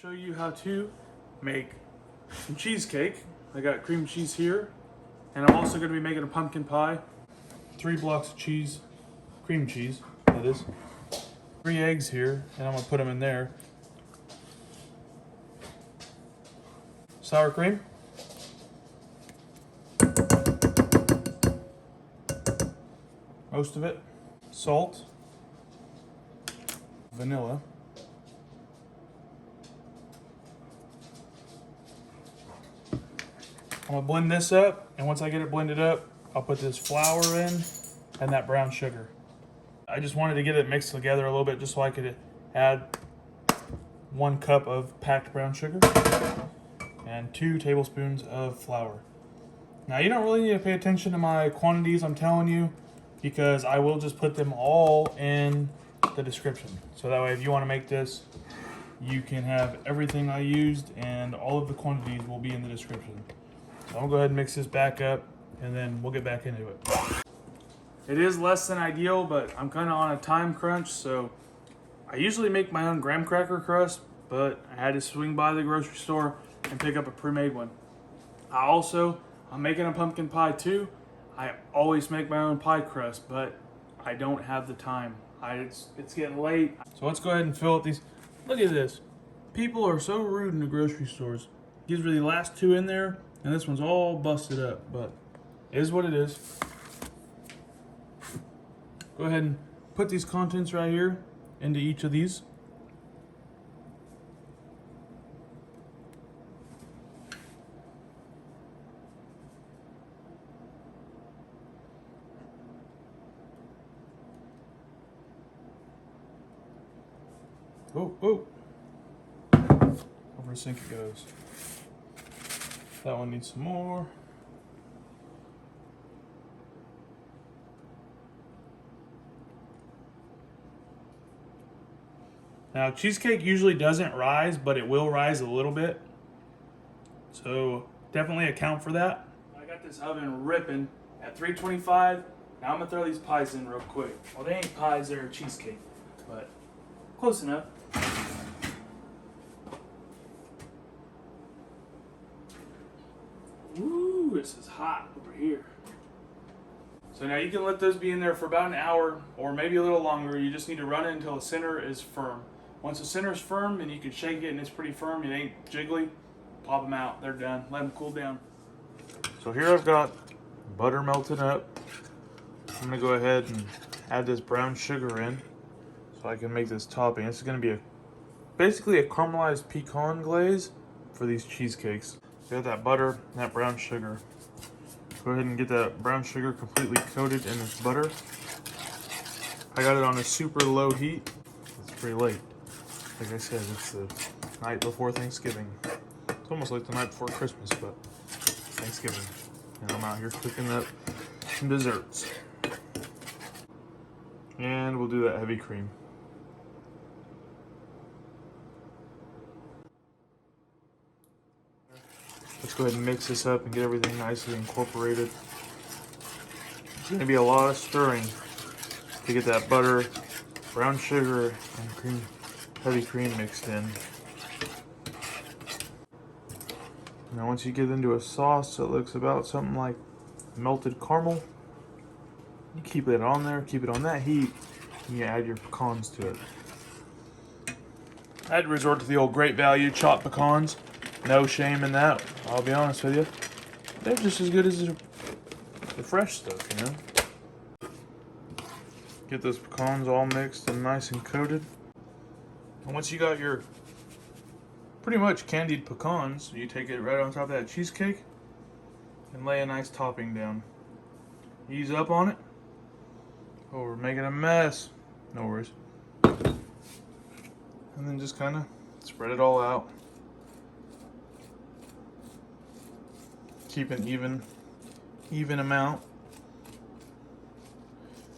show you how to make some cheesecake. I got cream cheese here, and I'm also going to be making a pumpkin pie. 3 blocks of cheese, cream cheese, that is. 3 eggs here, and I'm going to put them in there. Sour cream. Most of it. Salt. Vanilla. I'm gonna blend this up, and once I get it blended up, I'll put this flour in and that brown sugar. I just wanted to get it mixed together a little bit just so I could add 1 cup of packed brown sugar and 2 tablespoons of flour. Now you don't really need to pay attention to my quantities I'm telling you, because I will just put them all in the description. So that way if you want to make this, you can have everything I used and all of the quantities will be in the description. So I'll go ahead and mix this back up and then we'll get back into it. It is less than ideal, but I'm kind of on a time crunch, so I usually make my own graham cracker crust, but I had to swing by the grocery store and pick up a pre-made one. I'm making a pumpkin pie too. I always make my own pie crust, but I don't have the time. It's getting late. So let's go ahead and fill up these. Look at this. People are so rude in the grocery stores. Gives me the last 2 in there, and this one's all busted up, but it is what it is. Go ahead and put these contents right here into each of these. Oh. Over the sink it goes. That one needs some more. Now, cheesecake usually doesn't rise, but it will rise a little bit. So definitely account for that. I got this oven ripping at 325. Now I'm gonna throw these pies in real quick. Well, they ain't pies, they're cheesecake, but close enough. Ooh, this is hot over here. So now you can let those be in there for about an hour or maybe a little longer. You just need to run it until the center is firm. Once the center is firm and you can shake it and it's pretty firm, it ain't jiggly, pop them out. They're done. Let them cool down. So here I've got butter melted up. I'm gonna go ahead and add this brown sugar in so I can make this topping. This is gonna be basically a caramelized pecan glaze for these cheesecakes. Got that butter and that brown sugar. Go ahead and get that brown sugar completely coated in this butter. I got it on a super low heat. It's pretty late. Like I said, it's the night before Thanksgiving. It's almost like the night before Christmas, but Thanksgiving. And I'm out here cooking up some desserts. And we'll do that heavy cream. Let's go ahead and mix this up and get everything nicely incorporated. It's going to be a lot of stirring to get that butter, brown sugar, and cream, heavy cream mixed in. Now once you get into a sauce that looks about something like melted caramel, you keep it on there, keep it on that heat, and you add your pecans to it. I had to resort to the old Great Value chopped pecans. No shame in that, I'll be honest with you. They're just as good as the fresh stuff, you know? Get those pecans all mixed and nice and coated. And once you got your pretty much candied pecans, you take it right on top of that cheesecake and lay a nice topping down. Ease up on it. Oh, we're making a mess. No worries. And then just kind of spread it all out. Keep an even amount.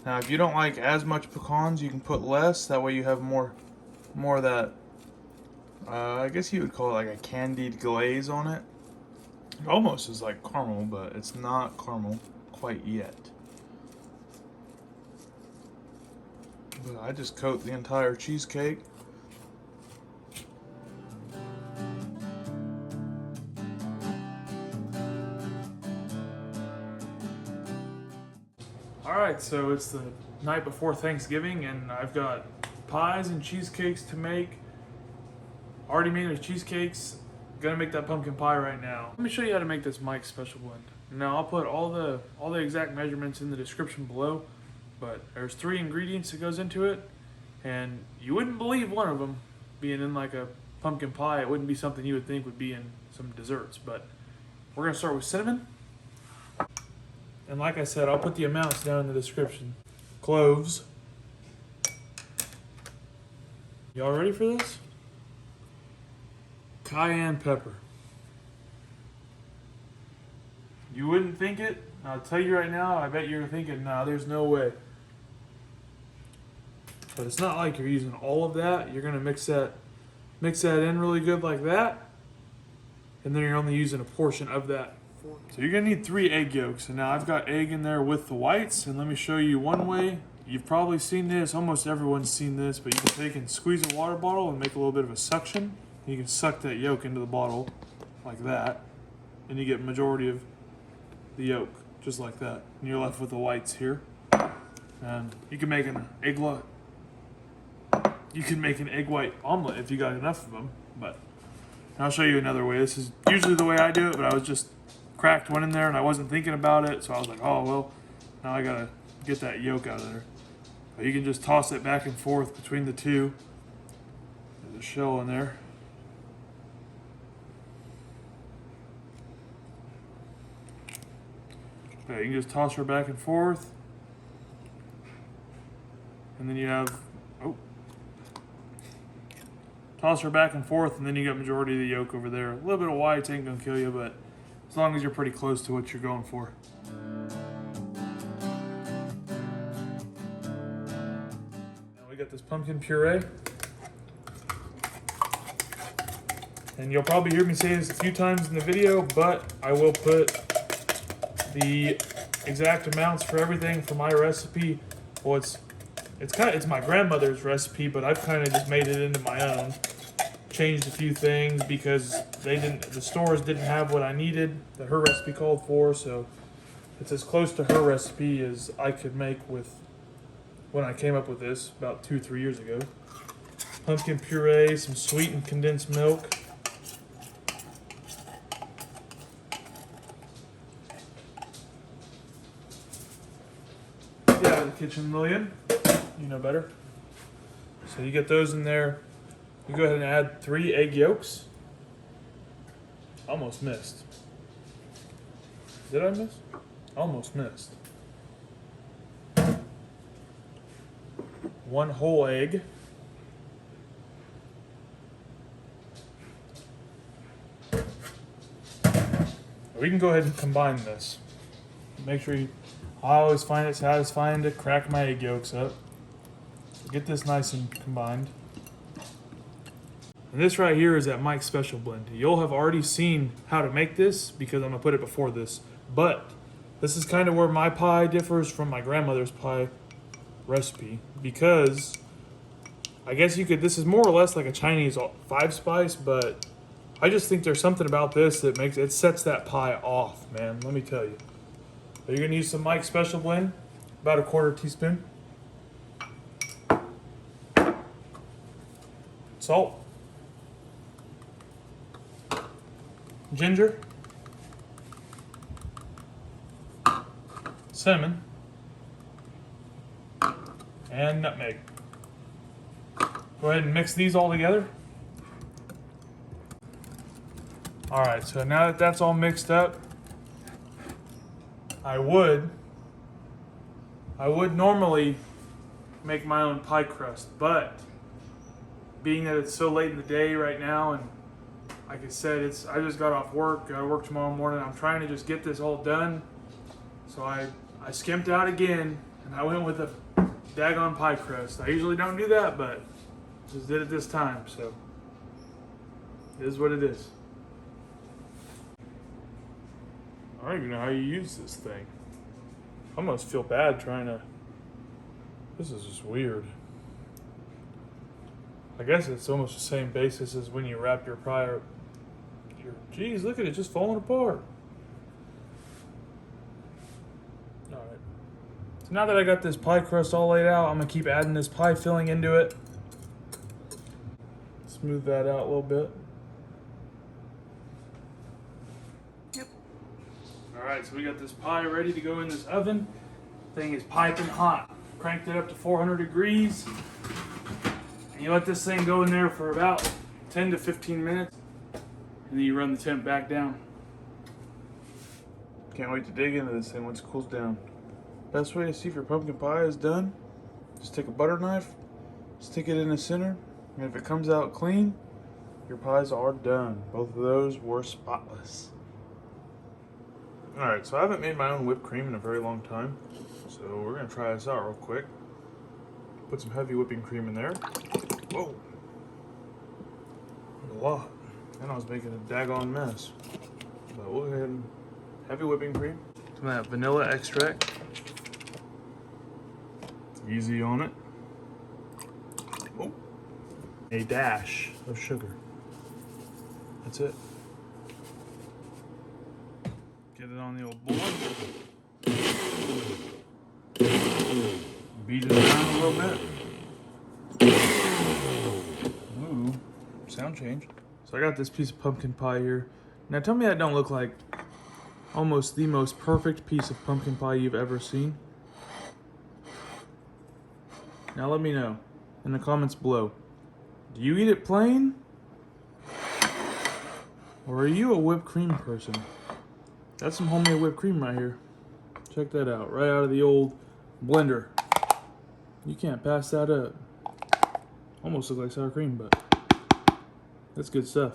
Now if you don't like as much pecans, you can put less. That way you have more of that, I guess you would call it like a candied glaze on it. It almost is like caramel, but it's not caramel quite yet. But I just coat the entire cheesecake. Alright, so it's the night before Thanksgiving and I've got pies and cheesecakes to make. Already made the cheesecakes. Gonna make that pumpkin pie right now. Let me show you how to make this Mike's Special Blend. Now I'll put all the exact measurements in the description below, but there's 3 ingredients that goes into it, and you wouldn't believe one of them being in like a pumpkin pie. It wouldn't be something you would think would be in some desserts, but we're gonna start with cinnamon. And like I said, I'll put the amounts down in the description. Cloves. Y'all ready for this? Cayenne pepper. You wouldn't think it. I'll tell you right now, I bet you're thinking, nah, there's no way. But it's not like you're using all of that. You're gonna mix that in really good like that. And then you're only using a portion of that. So you're gonna need 3 egg yolks. And now I've got egg in there with the whites. And let me show you one way. You've probably seen this, almost everyone's seen this, but you can take and squeeze a water bottle and make a little bit of a suction. You can suck that yolk into the bottle like that. And you get majority of the yolk, just like that. And you're left with the whites here. And you can make an egg white omelet if you got enough of them. But I'll show you another way. This is usually the way I do it, but I was just cracked one in there and I wasn't thinking about it, so I was like, oh well, now I gotta get that yolk out of there. But you can just toss it back and forth between the two. There's a shell in there. Okay, you can just toss her back and forth. And then you have, toss her back and forth, and then you got majority of the yolk over there. A little bit of whites ain't gonna kill you, but as long as you're pretty close to what you're going for. Now we got this pumpkin puree. And you'll probably hear me say this a few times in the video, but I will put the exact amounts for everything for my recipe. Well, it's my grandmother's recipe, but I've kind of just made it into my own. Changed a few things because the stores didn't have what I needed that her recipe called for, so it's as close to her recipe as I could make with when I came up with this about 2-3 years ago. Pumpkin puree, some sweetened condensed milk. Kitchen million, you know better. So you get those in there. You go ahead and add 3 egg yolks. Almost missed. Did I miss? Almost missed. 1 whole egg. We can go ahead and combine this. Make sure I always find it satisfying to crack my egg yolks up. Get this nice and combined. And this right here is that Mike's Special Blend. You'll have already seen how to make this because I'm gonna put it before this. But this is kind of where my pie differs from my grandmother's pie recipe, because I guess this is more or less like a Chinese 5-spice, but I just think there's something about this that sets that pie off, man. Let me tell you. So you're gonna use some Mike's Special Blend, about 1/4 teaspoon. Salt. Ginger. Cinnamon. And nutmeg. Go ahead and mix these all together. Alright, so now that that's all mixed up, I would normally make my own pie crust, but being that it's so late in the day right now, and like I said, I just got off work, gotta work tomorrow morning, I'm trying to just get this all done, so I skimped out again, and I went with a daggone pie crust. I usually don't do that, but just did it this time, so it is what it is. I don't even know how you use this thing. I almost feel bad trying to. This is just weird. I guess it's almost the same basis as when you wrap your pie. Geez, look at it just falling apart. Alright. So now that I got this pie crust all laid out, I'm gonna keep adding this pie filling into it. Smooth that out a little bit. Yep. Alright, so we got this pie ready to go in this oven. Thing is piping hot. Cranked it up to 400 degrees. And you let this thing go in there for about 10 to 15 minutes. And then you run the temp back down. Can't wait to dig into this thing once it cools down. Best way to see if your pumpkin pie is done, just take a butter knife, stick it in the center, and if it comes out clean, your pies are done. Both of those were spotless. Alright, so I haven't made my own whipped cream in a very long time, so we're going to try this out real quick. Put some heavy whipping cream in there. Whoa! A lot. And I was making a daggone mess. But we'll go ahead and heavy whipping cream. Some of that vanilla extract. Easy on it. Oh. A dash of sugar. That's it. Get it on the old board. Beat it around a little bit. Ooh, sound change. So I got this piece of pumpkin pie here. Now tell me that don't look like almost the most perfect piece of pumpkin pie you've ever seen. Now let me know in the comments below. Do you eat it plain? Or are you a whipped cream person? That's some homemade whipped cream right here. Check that out, right out of the old blender. You can't pass that up. Almost look like sour cream, but that's good stuff.